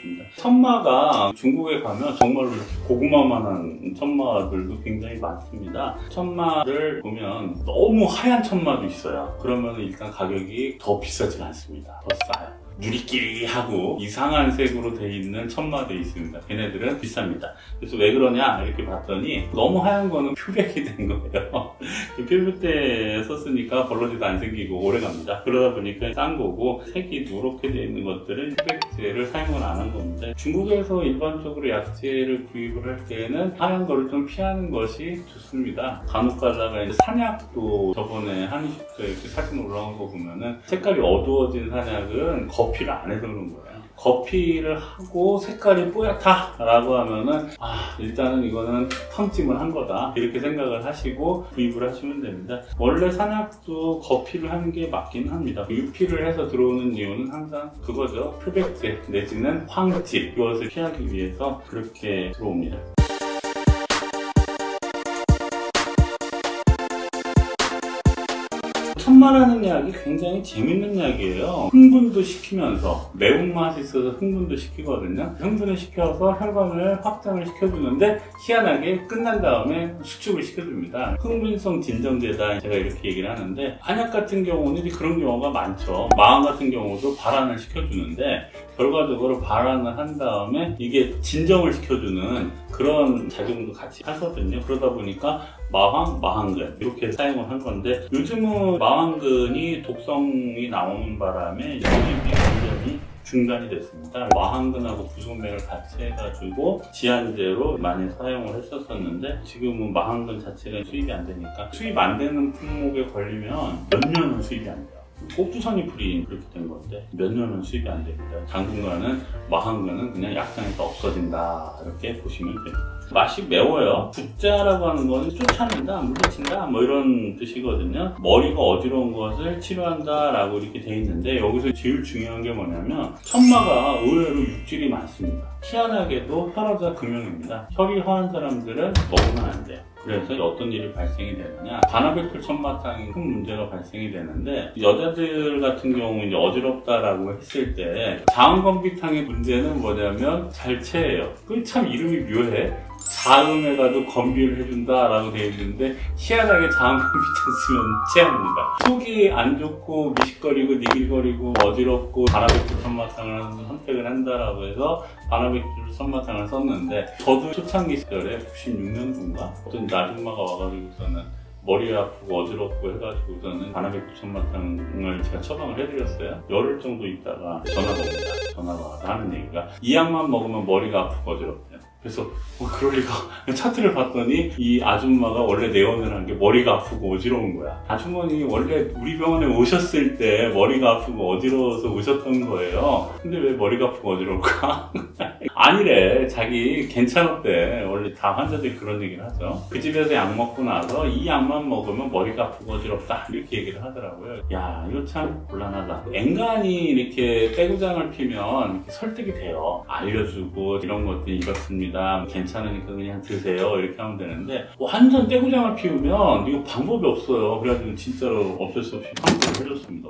드리겠습니다. 천마가 중국에 가면 정말로 이렇게 고구마만한 천마들도 굉장히 많습니다. 천마를 보면 너무 하얀 천마도 있어요. 그러면 일단 가격이 더 비싸지 않습니다. 더 싸요. 누리끼리하고 이상한 색으로 되어 있는 천마도 있습니다. 걔네들은 비쌉니다. 그래서 왜 그러냐 이렇게 봤더니 너무 하얀 거는 표백이 된 거예요. 표백때 썼으니까 벌러지도 안 생기고 오래갑니다. 그러다 보니까 싼 거고 색이 누렇게 되어 있는 것들은 표백제를 사용을 안 한 겁니다. 중국에서 일반적으로 약재를 구입을 할 때는 하얀 거를 좀 피하는 것이 좋습니다. 간혹 가다가 산약도 저번에 한의식도 이렇게 사진 올라온 거 보면은 색깔이 어두워진 산약은 거피를 안 해서 그런 거예요. 거피를 하고 색깔이 뽀얗다 라고 하면은 일단은 이거는 탕찜을 한 거다 이렇게 생각을 하시고 구입을 하시면 됩니다. 원래 산약도 거피를 하는 게 맞긴 합니다. 유피를 해서 들어오는 이유는 항상 그거죠. 표백제 내지는 황집 이것을 피하기 위해서 그렇게 들어옵니다. 천마라는 약이 굉장히 재밌는 약이에요. 흥분도 시키면서 매운맛이 있어서 흥분도 시키거든요. 흥분을 시켜서 혈관을 확장을 시켜주는데 희한하게 끝난 다음에 수축을 시켜줍니다. 흥분성 진정제다 제가 이렇게 얘기를 하는데 한약 같은 경우는 그런 경우가 많죠. 마흔 같은 경우도 발환을 시켜주는데 결과적으로 발환을 한 다음에 이게 진정을 시켜주는 그런 작용도 같이 하거든요. 그러다 보니까 마황, 마황근 이렇게 사용을 한 건데 요즘은 마황근이 독성이 나오는 바람에 영입이 완전히 중단이 됐습니다. 마황근하고 구소맥을 같이 해가지고 지안제로 많이 사용을 했었는데 지금은 마황근 자체가 수입이 안 되니까 수입 안 되는 품목에 걸리면 몇 년은 수입이 안 돼요. 꼭두선이풀이 그렇게 된 건데 몇 년은 수입이 안 됩니다. 당분간은 마황근은 그냥 약장에서 없어진다 이렇게 보시면 됩니다. 맛이 매워요. 붓자라고 하는 거는 쫓아낸다, 물리친다 뭐 이런 뜻이거든요. 머리가 어지러운 것을 치료한다 라고 이렇게 돼 있는데 여기서 제일 중요한 게 뭐냐면 천마가 의외로 육질이 많습니다. 희한하게도 혈여자 금용입니다. 혈이 허한 사람들은 먹으면 안 돼요. 그래서 어떤 일이 발생이 되느냐, 바나베톨 천마탕이 큰 문제가 발생이 되는데 여자들 같은 경우 이제 어지럽다라고 했을 때 자음건비탕의 문제는 뭐냐면 잘체예요. 그 참 이름이 묘해. 자음에 가도 건비를 해준다 라고 되어 있는데 희한하게 자음건비탕 쓰면 체합니다. 속이 안 좋고 미식거리고 니길거리고 어지럽고 바나베톨 천마탕을 선택을 한다라고 해서 바나베톨 천마탕을 썼는데 저도 초창기 시절에 96년도인가 어떤 아줌마가 와가지고서는 머리 아프고 어지럽고 해가지고서는 바나베톨 천마탕을 제가 처방을 해드렸어요. 열흘 정도 있다가 전화가 옵니다. 전화가 와서 하는 얘기가 이 약만 먹으면 머리가 아프고 어지럽대요. 그래서 그럴 리가. 차트를 봤더니 이 아줌마가 원래 내원을 한 게 머리가 아프고 어지러운 거야. 아주머니 원래 우리 병원에 오셨을 때 머리가 아프고 어지러워서 오셨던 거예요. 근데 왜 머리가 아프고 어지러울까? 아니래. 자기 괜찮았대. 원래 다 환자들이 그런 얘기를 하죠. 그 집에서 약 먹고 나서 이 약만 먹으면 머리가 아프고 어지럽다 이렇게 얘기를 하더라고요. 야, 이거 참 곤란하다. 앵간히 이렇게 떼구장을 피면 이렇게 설득이 돼요. 알려주고 이런 것들이 이렇습니다. 괜찮으니까 그냥 드세요 이렇게 하면 되는데 완전 떼구장을 피우면 이거 방법이 없어요. 그래가지고 진짜로 어쩔 수 없이 환불을 해줬습니다.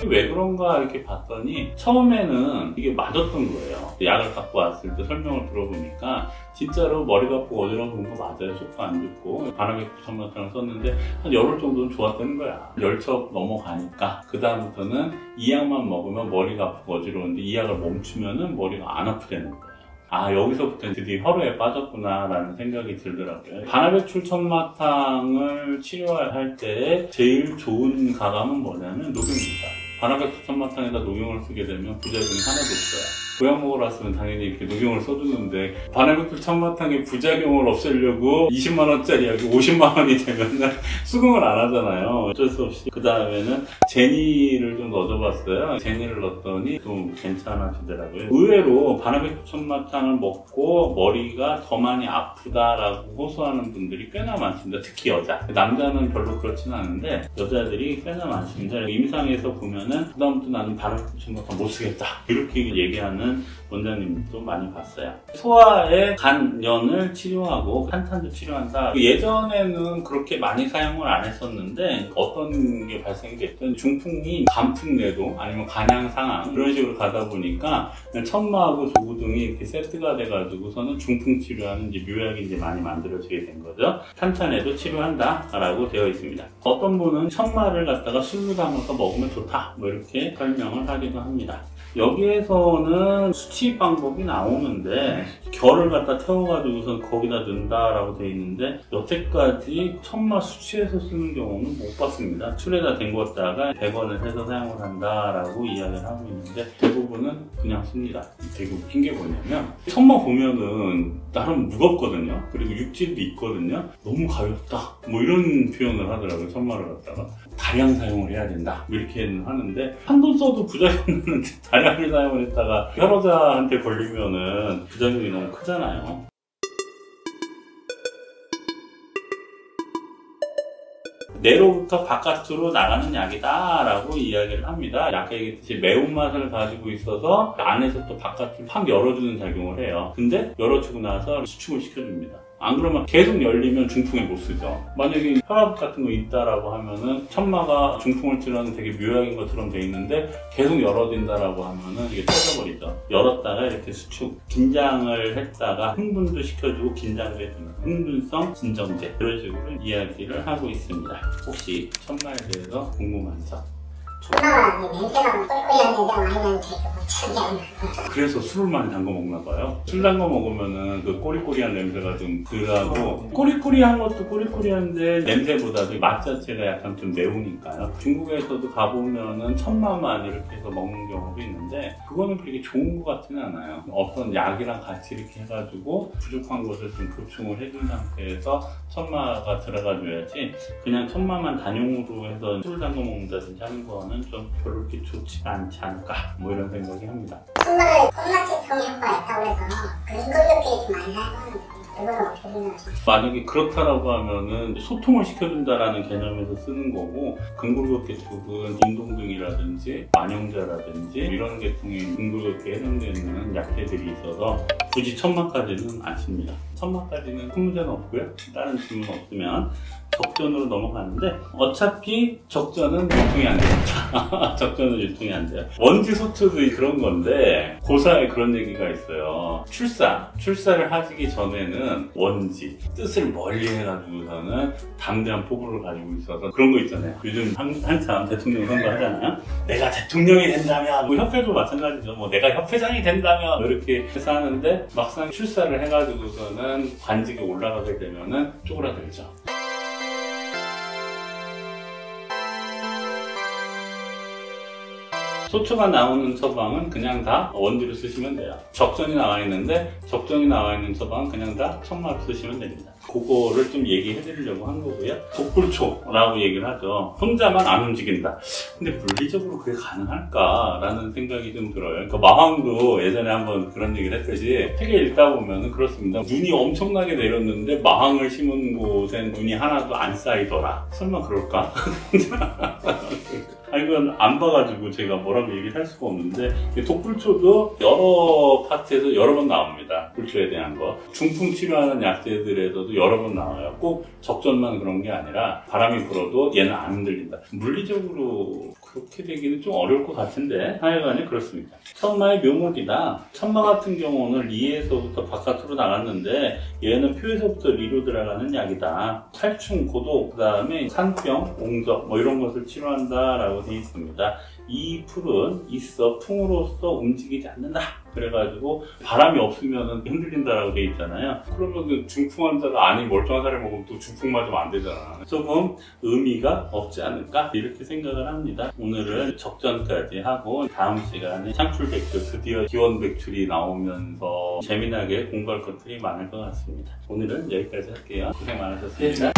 왜 그런가 이렇게 봤더니 처음에는 이게 맞았던 거예요. 약을 갖고 왔을 때 설명을 들어보니까 진짜로 머리가 아프고 어지러운 거 맞아요. 속도 안 좋고 바나베톨 천마탕을 썼는데 한 열흘 정도는 좋았다는 거야. 열첩 넘어가니까 그 다음부터는 이 약만 먹으면 머리가 아프고 어지러운데 이 약을 멈추면은 머리가 안 아프다는 거예요. 아, 여기서부터 드디어 혈로에 빠졌구나 라는 생각이 들더라고요. 바나베톨 천마탕을 치료할 때 제일 좋은 가감은 뭐냐면 녹용입니다. 바나베톨 천마탕에다 녹용을 쓰게 되면 부작용이 하나도 없어요. 보약 먹으러 왔으면 당연히 이렇게 녹용을 써주는데 바나베톨 천마탕의 부작용을 없애려고 20만원짜리 약이 50만원이 되면 수긍을 안 하잖아요. 어쩔 수 없이. 그 다음에는 제니를 좀 넣어줘봤어요. 제니를 넣었더니 좀 괜찮아지더라고요. 의외로 바나베톨 천마탕을 먹고 머리가 더 많이 아프다라고 호소하는 분들이 꽤나 많습니다. 특히 여자. 남자는 별로 그렇지는 않은데 여자들이 꽤나 많습니다. 임상에서 보면은 그다음부터 나는 바나베톨 천마탕 못 쓰겠다 이렇게 얘기하는 하는 원장님도 많이 봤어요. 소아의 간염을 치료하고 탄탄도 치료한다. 예전에는 그렇게 많이 사용을 안 했었는데 어떤 게 발생이 됐든 중풍이 간풍내도 아니면 간양 상황 이런 식으로 가다 보니까 천마하고 조구등이 이렇게 세트가 돼가지고서는 중풍 치료하는 이제 묘약이 이제 많이 만들어지게 된 거죠. 탄탄에도 치료한다 라고 되어 있습니다. 어떤 분은 천마를 갖다가 술로 담아서 먹으면 좋다 뭐 이렇게 설명을 하기도 합니다. 여기에서는 수치 방법이 나오는데 결을 갖다 태워가지고선 거기다 넣는다라고 되어 있는데 여태까지 천마 수치에서 쓰는 경우는 못 봤습니다. 술에다 담궜다가 100원을 해서 사용을 한다라고 이야기를 하고 있는데 대부분은 그냥 씁니다. 되게 웃긴 게 뭐냐면 천마 보면은 나름 무겁거든요. 그리고 육질도 있거든요. 너무 가볍다 뭐 이런 표현을 하더라고요. 천마를 갖다가 다량 사용을 해야 된다 이렇게 하는데 한 돈 써도 부작용 나는데 다량을 사용을 했다가 혈여자한테 걸리면은 부작용이 너무 크잖아요. 내로부터 바깥으로 나가는 약이다 라고 이야기를 합니다. 아까 얘기했듯이 매운맛을 가지고 있어서 안에서 또 바깥을 확 열어주는 작용을 해요. 근데 열어주고 나서 수축을 시켜줍니다. 안 그러면 계속 열리면 중풍에 못 쓰죠. 만약에 혈압 같은 거 있다라고 하면은 천마가 중풍을 치료하는 되게 묘약인 것처럼 돼 있는데 계속 열어진다라고 하면은 이게 터져버리죠. 열었다가 이렇게 수축, 긴장을 했다가 흥분도 시켜주고 긴장도 해주는 흥분성 진정제 이런 식으로 이야기를 하고 있습니다. 혹시 천마에 대해서 궁금한 점? 천마가 냄새가 똘똘한 냄새가 많이 나는데 그래서 술을 많이 담궈 먹나 봐요. 술 담궈 먹으면은 그 꼬리꼬리한 냄새가 좀 덜하고 꼬리꼬리한 것도 꼬리꼬리한데 냄새보다도 맛 자체가 약간 좀 매우니까요. 중국에서도 가보면은 천마만 이렇게 해서 먹는 경우도 있는데 그거는 그렇게 좋은 것 같지는 않아요. 어떤 약이랑 같이 이렇게 해가지고 부족한 것을 좀 보충을 해준 상태에서 천마가 들어가줘야지 그냥 천마만 단용으로 해서 술을 담궈 먹는다든지 하는 거는 좀 별로 그렇게 좋지가 않지 않을까 뭐 이런 생각이 합니다. 천마를 콩나치통에 효과가 있다고 해서 근근력들이 좀 많이 사용하는데 그거는 어떻게 생각하세요? 만약에 그렇다라고 하면은 소통을 시켜준다라는 개념에서 쓰는 거고 근골격계 쪽은 인동등이라든지 만영자라든지 이런 계통의 근골격계에 해당되는 약재들이 있어서 굳이 천마까지는 안 씁니다. 천마까지는 큰 문제는 없고요. 다른 질문 없으면 적전으로 넘어가는데 어차피 적전은 유통이 안 됩니다. 적전은 유통이 안 돼요. 원지 소투도 그런 건데 고사에 그런 얘기가 있어요. 출사를 하시기 전에는 원지 뜻을 멀리 해가지고서는 담대한 포부를 가지고 있어서 그런 거 있잖아요. 요즘 한참 대통령 선거 하잖아요. 내가 대통령이 된다면 뭐 협회도 마찬가지죠. 뭐 내가 협회장이 된다면 이렇게 해서 하는데 막상 출사를 해가지고서는 관직에 올라가게 되면은 쪼그라들죠. 소초가 나오는 처방은 그냥 다 원지로 쓰시면 돼요. 적전이 나와 있는데 적전이 나와 있는 처방은 그냥 다 천마로 쓰시면 됩니다. 그거를 좀 얘기해 드리려고 한 거고요. 독불초라고 얘기를 하죠. 혼자만 안 움직인다. 근데 물리적으로 그게 가능할까라는 생각이 좀 들어요. 그러니까 마황도 예전에 한번 그런 얘기를 했듯이 책에 읽다 보면 그렇습니다. 눈이 엄청나게 내렸는데 마황을 심은 곳엔 눈이 하나도 안 쌓이더라. 설마 그럴까? 아니, 이건 안 봐가지고 제가 뭐라고 얘기를 할 수가 없는데 독불초도 여러 파트에서 여러 번 나옵니다. 불초에 대한 거. 중풍 치료하는 약재들에서도 여러 번 나와요. 꼭 적전만 그런 게 아니라 바람이 불어도 얘는 안 흔들린다. 물리적으로 그렇게 되기는 좀 어려울 것 같은데 하여간에 그렇습니다. 천마의 묘목이다. 천마 같은 경우는 리에서부터 바깥으로 나갔는데 얘는 표에서부터 리로 들어가는 약이다. 탈충, 고독, 그 다음에 산병, 옹적 뭐 이런 것을 치료한다라고 되어 있습니다. 이 풀은 있어 풍으로써 움직이지 않는다. 그래가지고 바람이 없으면 흔들린다라고 되어 있잖아요. 그러면 그 중풍 환자가 아닌 멀쩡한 사람이 먹으면 또 중풍 맞으면 안 되잖아. 조금 의미가 없지 않을까 이렇게 생각을 합니다. 오늘은 적전까지 하고 다음 시간에 창출 백출 드디어 기원 백출이 나오면서 재미나게 공부할 것들이 많을 것 같습니다. 오늘은 여기까지 할게요. 고생 많으셨습니다.